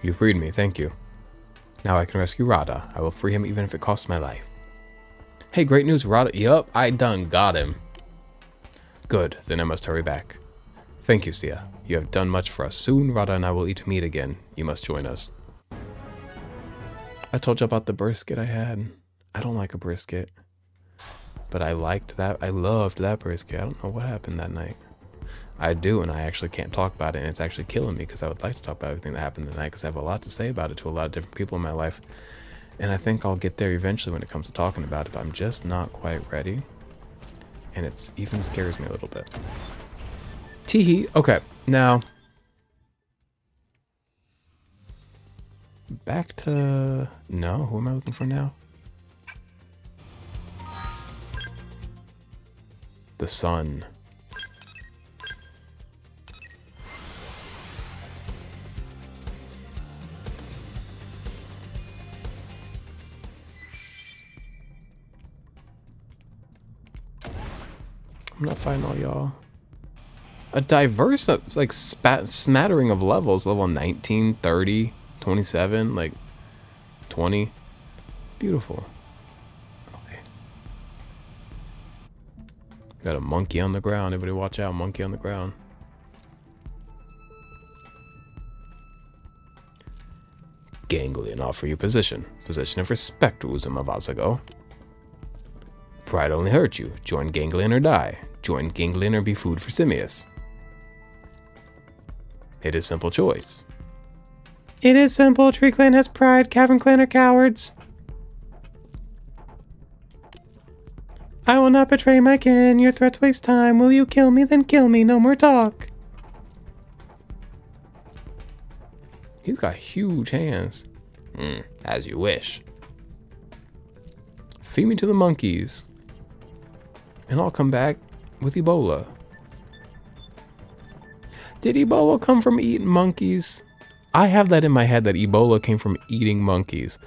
Speaker 1: You freed me, thank you. Now I can rescue Rada. I will free him even if it costs my life. Hey, great news, Rada. Yup, I done got him. Good, then I must hurry back. Thank you, Siaha. You have done much for us. Soon, Rada and I will eat meat again. You must join us. I told you about the brisket I had. I don't like a brisket. But I liked that. I loved that brisket. I don't know what happened that night. I do, and I actually can't talk about it, and it's actually killing me because I would like to talk about everything that happened tonight because I have a lot to say about it to a lot of different people in my life. And I think I'll get there eventually when it comes to talking about it, but I'm just not quite ready. And it even scares me a little bit. Teehee. Okay, now... Back to... No, who am I looking for now? The sun. I'm not fighting all y'all. A diverse, like, smattering of levels. Level 19, 30, 27, like, 20. Beautiful. Okay. Got a monkey on the ground. Everybody watch out. Monkey on the ground. Ganglion, offer you position. Position of respect, Uzuma Vasago. Pride only hurt you. Join Ganglion or die. Join Ganglion or be food for Simius. It is simple choice. It is simple. Tree Clan has pride. Cavern Clan are cowards. I will not betray my kin. Your threats waste time. Will you kill me? Then kill me. No more talk. He's got huge hands. As you wish. Feed me to the monkeys. And I'll come back with Ebola. Did Ebola come from eating monkeys? I have that in my head that Ebola came from eating monkeys.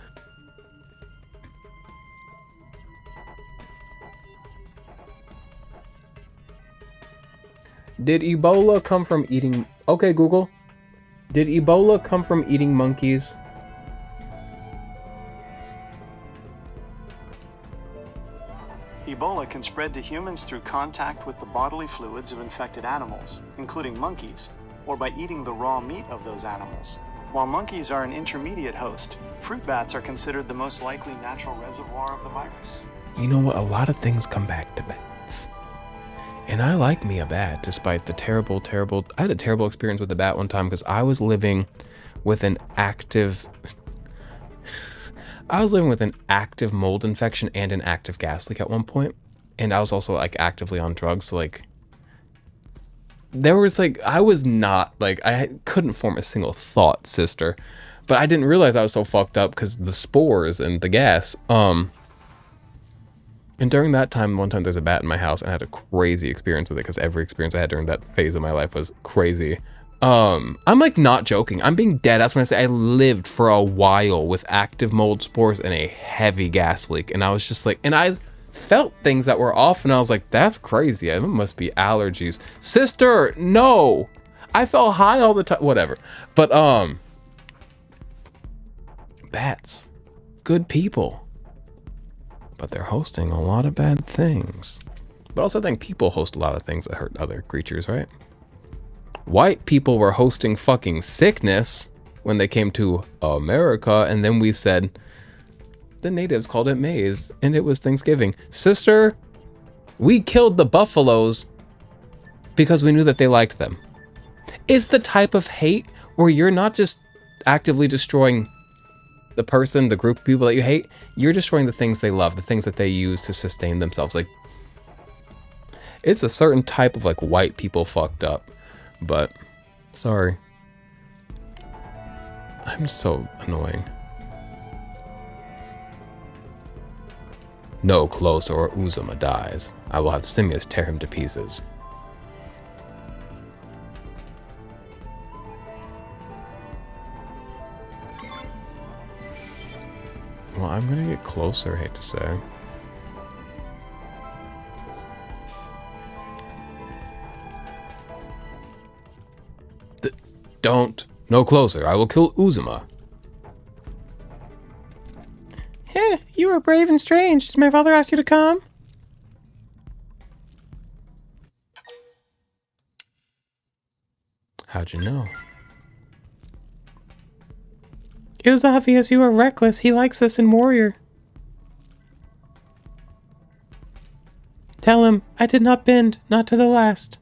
Speaker 1: Did Ebola come from eating... Okay, Google. Did Ebola come from eating monkeys?
Speaker 6: Ebola can spread to humans through contact with the bodily fluids of infected animals, including monkeys, or by eating the raw meat of those animals. While monkeys are an intermediate host, fruit bats are considered the most likely natural reservoir of the virus.
Speaker 1: You know what? A lot of things come back to bats. And I like me a bat, despite the terrible... I had a terrible experience with a bat one time because I was living with an active mold infection and an active gas leak at one point. And I was also like actively on drugs. So like, there was like, I was not like, I couldn't form a single thought, sister. But I didn't realize I was so fucked up because the spores and the gas. And during that time, one time there's a bat in my house and I had a crazy experience with it because every experience I had during that phase of my life was crazy. I'm like not joking. I'm being dead. That's when I say I lived for a while with active mold spores and a heavy gas leak. And I was just like, and I felt things that were off and I was like, that's crazy. It must be allergies. Sister, no. I felt high all the time. Whatever. But, bats. Good people. But they're hosting a lot of bad things. But also I think people host a lot of things that hurt other creatures, right? White people were hosting fucking sickness when they came to America, and then we said the natives called it maize, and it was Thanksgiving. Sister, we killed the buffaloes because we knew that they liked them. It's the type of hate where you're not just actively destroying the person, the group of people that you hate, you're destroying the things they love, the things that they use to sustain themselves. Like, it's a certain type of like white people fucked up. But, sorry. I'm so annoying. No closer or Uzuma dies. I will have Simius tear him to pieces. Well, I'm gonna get closer, I hate to say. Don't. No closer. I will kill Uzuma. Heh, you are brave and strange. Did my father ask you to come? How'd you know? It was obvious you were reckless. He likes us in Warrior. Tell him, I did not bend, not to the last.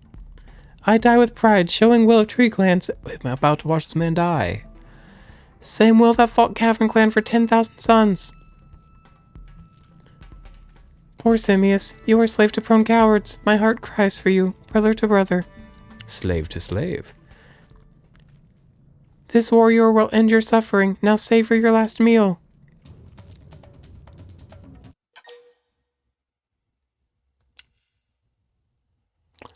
Speaker 1: I die with pride, showing will of Tree Clans. Wait, I'm about to watch this man die. Same will that fought Cavern Clan for 10,000 sons. Poor Simius, you are slave to prone cowards. My heart cries for you, brother to brother. Slave to slave. This warrior will end your suffering. Now savor your last meal.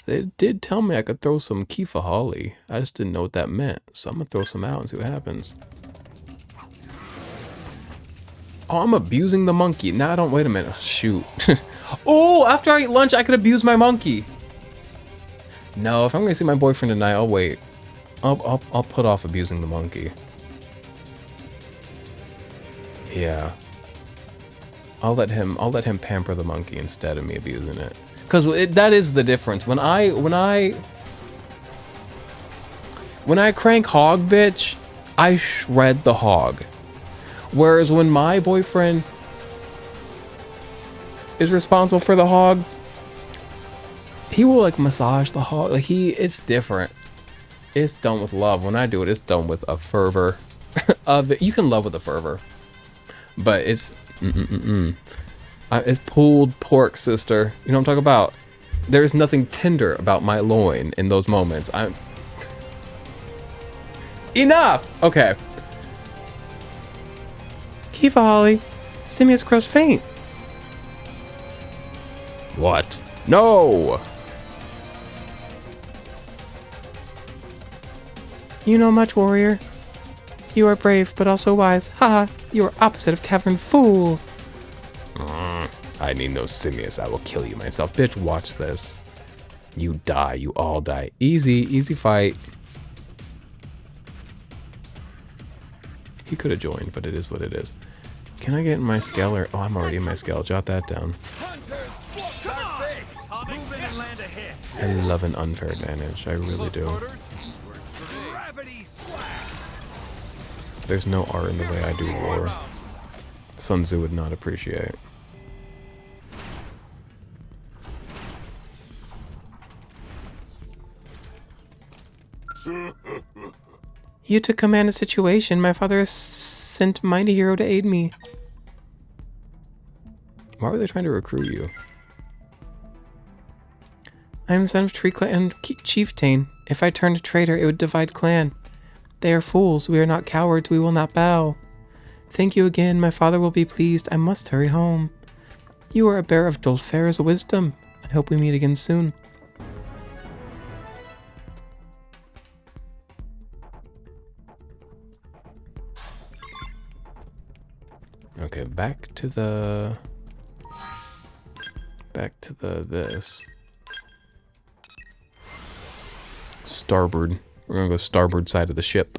Speaker 1: They did tell me I could throw some Kifa Holly. I just didn't know what that meant. So I'm gonna throw some out and see what happens. Oh, I'm abusing the monkey. Nah, don't. Wait a minute. Shoot. Oh, after I eat lunch, I could abuse my monkey. No, if I'm gonna see my boyfriend tonight, I'll wait. I'll put off abusing the monkey. Yeah. I'll let him pamper the monkey instead of me abusing it. Because that is the difference. When I crank hog, bitch, I shred the hog. Whereas when my boyfriend is responsible for the hog, he will like massage the hog. Like it's different. It's done with love. When I do it, it's done with a fervor. You can love with a fervor, but it's it's pulled pork, sister. You know what I'm talking about? There's nothing tender about my loin in those moments. Enough! Okay. Kiva, Holly. Simius grows faint. What? No! You know much, warrior. You are brave, but also wise. Haha, you are opposite of Cavern Fool. I need no Simius. I will kill you myself. Bitch, watch this. You die. You all die. Easy. Easy fight. He could have joined, but it is what it is. Can I get in my scale or... Oh, I'm already in my scale. Jot that down. I love an unfair advantage. I really do. There's no art in the way I do war. Sun Tzu would not appreciate. You took command of the situation. My father has sent mighty hero to aid me. Why were they trying to recruit you? I am the son of Tree Clan Chieftain. If I turned traitor, it would divide clan. They are fools. We are not cowards. We will not bow. Thank you again. My father will be pleased. I must hurry home. You are a bearer of Dolfera's wisdom. I hope we meet again soon. Okay, back to the this. Starboard. We're gonna go starboard side of the ship.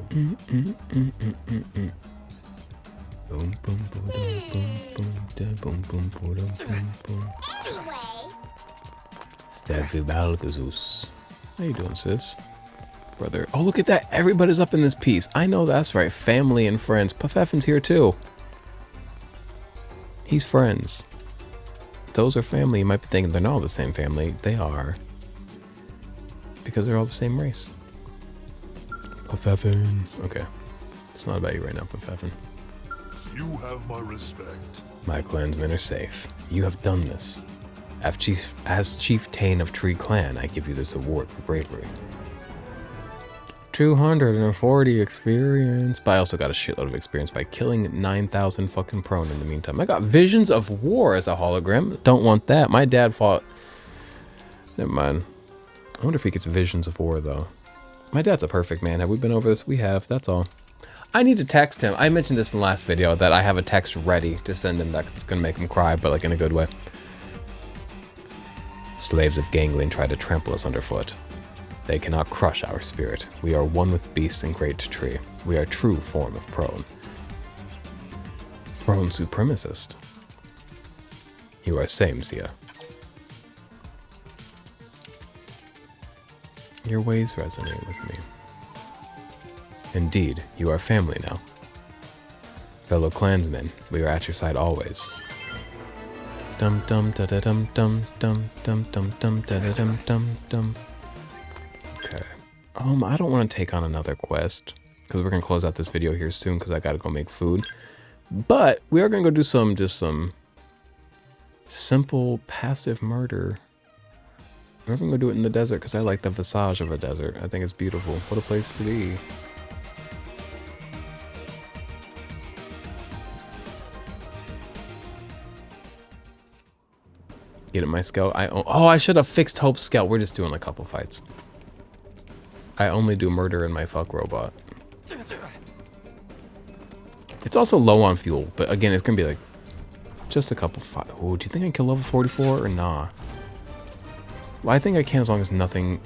Speaker 1: Boom boom boom boom boom boom boom boom boom boom. Steffi Balgazus. How you doing, sis? Brother. Oh, look at that. Everybody's up in this piece. I know that's right. Family and friends. Puffeffin's here too. He's friends. Those are family. You might be thinking they're not all the same family. They are. Because they're all the same race. Puffeffin. Okay. It's not about you right now, Puffeffin.
Speaker 7: You have my respect.
Speaker 1: My clansmen are safe. You have done this. As chieftain of Tree Clan, I give you this award for bravery. 240 experience. But I also got a shitload of experience by killing 9,000 fucking prone in the meantime. I got Visions of War as a hologram. Don't want that. My dad fought... Never mind. I wonder if he gets Visions of War, though. My dad's a perfect man. Have we been over this? We have. That's all. I need to text him. I mentioned this in the last video, that I have a text ready to send him that's going to make him cry, but like in a good way. Slaves of Ganglion try to trample us underfoot. They cannot crush our spirit. We are one with beasts and great tree. We are true form of prone. Prone supremacist. You are same, Sia. Your ways resonate with me. Indeed, you are family now. Fellow clansmen, we are at your side always. Dum dum da da dum dum dum dum dum dum da da dum dum dum. Okay. I don't want to take on another quest because we're gonna close out this video here soon because I gotta go make food. But we are gonna go do some simple passive murder. We're gonna go do it in the desert because I like the visage of a desert. I think it's beautiful. What a place to be. Get in my scout. I should have fixed Hope's scout. We're just doing a couple fights. I only do murder in my fuck robot. It's also low on fuel, but again, it's gonna be like just a couple fights. Oh, do you think I can kill level 44 or nah? Well, I think I can as long as nothing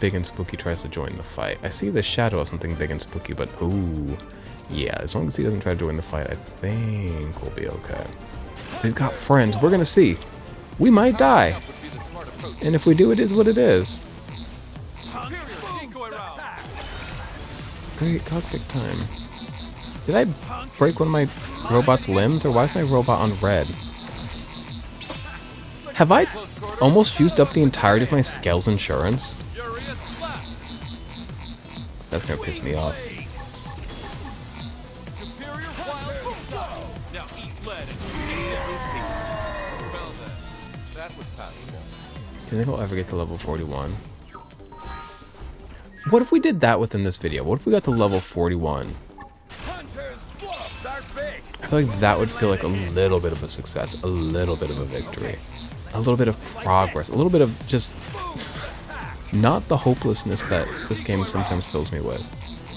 Speaker 1: big and spooky tries to join the fight. I see the shadow of something big and spooky, but ooh, yeah, as long as he doesn't try to join the fight, I think we'll be okay. He's got friends. We're gonna see. We might die. And if we do, it is what it is. Great cockpit time. Did I break one of my robot's limbs, or why is my robot on red? Have I almost used up the entirety of my Skell's insurance? That's gonna piss me off.
Speaker 4: Well then, that was passable.
Speaker 1: Do you think I'll ever get to level 41? What if we did that within this video? What if we got to level 41?
Speaker 4: Hunters, start big.
Speaker 1: I feel like that would feel like a little bit of a success, a little bit of a victory, a little bit of progress, a little bit of just not the hopelessness that this game sometimes fills me with.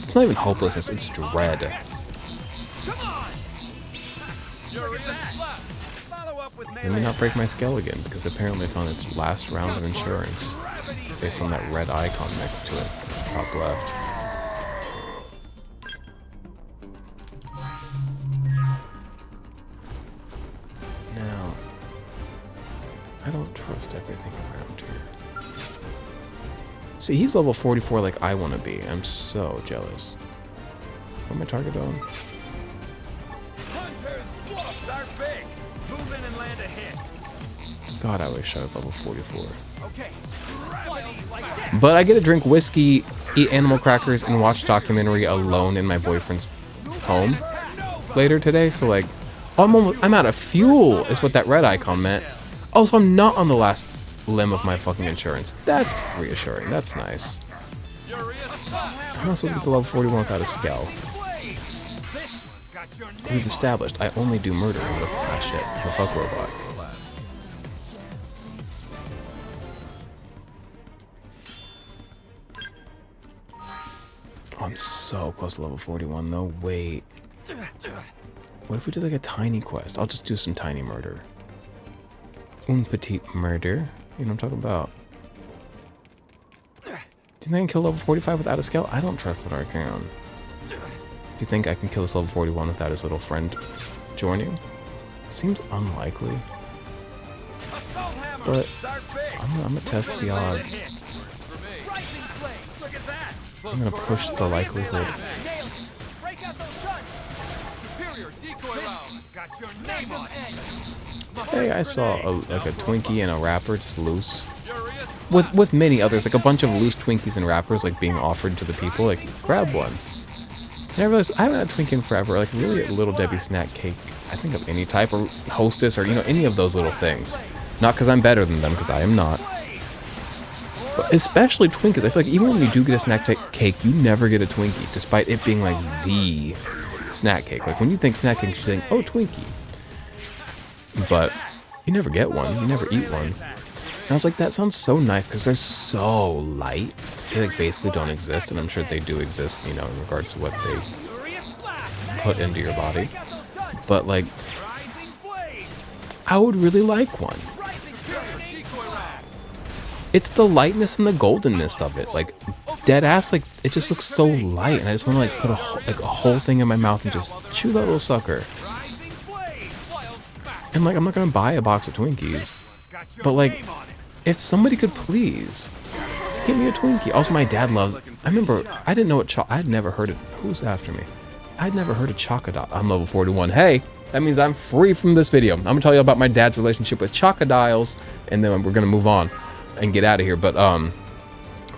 Speaker 1: It's not even hopelessness, it's dread.
Speaker 4: Come on. Follow up with
Speaker 1: Let me not break my skull again, because apparently it's on its last round of insurance, based on that red icon next to it, top left. Now, I don't trust everything around here. See, he's level 44 like I want to be. I'm so jealous. What my target on?
Speaker 4: Hunters, start big. Move in and land a hit.
Speaker 1: God, I wish I was level 44.
Speaker 5: Okay.
Speaker 1: But I get to drink whiskey, eat animal crackers, and watch documentary alone in my boyfriend's home later today. So like, I'm out of fuel is what that red icon meant. Oh, so I'm not on the last limb of my fucking insurance. That's reassuring. That's nice. I'm not supposed to get to level 41 without a skull. We've established I only do murdering with shit, the fuck robot. Oh, I'm so close to level 41 though. Wait. What if we did like a tiny quest? I'll just do some tiny murder. Un petit murder. You know what I'm talking about. Do you think I can kill level 45 without a skill? I don't trust that I can. Do you think I can kill this level 41 without his little friend joining? Seems unlikely. But I'm gonna test the odds. I'm gonna push the likelihood. Today I saw like a Twinkie and a wrapper just loose. With many others, like a bunch of loose Twinkies and wrappers like being offered to the people. Like, grab one. And I realized I haven't had a Twinkie in forever. Like really a Little Debbie snack cake. I think of any type, or Hostess, or you know, any of those little things. Not because I'm better than them, because I am not. But especially Twinkies. I feel like even when you do get a snack cake, you never get a Twinkie, despite it being like the snack cake. Like when you think snack cake, you think, oh, Twinkie. But you never get one. You never eat one. And I was like, that sounds so nice because they're so light. They like basically don't exist, and I'm sure they do exist, you know, in regards to what they put into your body. But like, I would really like one. It's the lightness and the goldenness of it. Like, dead ass, like, it just looks so light, and I just want to like put a whole thing in my mouth and just chew that little sucker. And like, I'm not gonna buy a box of Twinkies, but like, if somebody could please give me a Twinkie. Also, my dad loved. I remember I didn't know what I had never heard it. Who's after me? I'd never heard of Chocodile. I'm level 41. Hey, that means I'm free from this video. I'm gonna tell you about my dad's relationship with Chocodiles, and then we're gonna move on and get out of here. But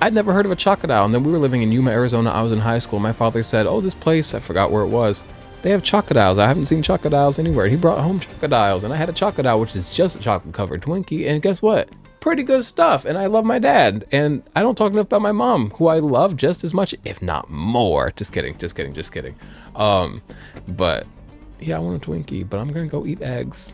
Speaker 1: I'd never heard of a Chocodile, and then we were living in Yuma, Arizona. I was in high school. My father said, "Oh, this place, I forgot where it was. They have Chocodiles. I haven't seen Chocodiles anywhere." He brought home Chocodiles, and I had a Chocodile, which is just a chocolate-covered Twinkie. And guess what? Pretty good stuff. And I love my dad, and I don't talk enough about my mom, who I love just as much, if not more. Just kidding. Just kidding. Just kidding. But yeah, I want a Twinkie, but I'm gonna go eat eggs.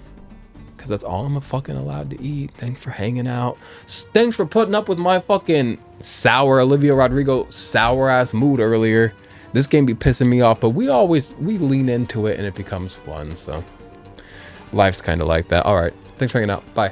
Speaker 1: Because that's all I'm fucking allowed to eat. Thanks for hanging out. Thanks for putting up with my fucking sour Olivia Rodrigo sour ass mood earlier. This game be pissing me off, but we lean into it and it becomes fun. So life's kind of like that. All right. Thanks for hanging out. Bye.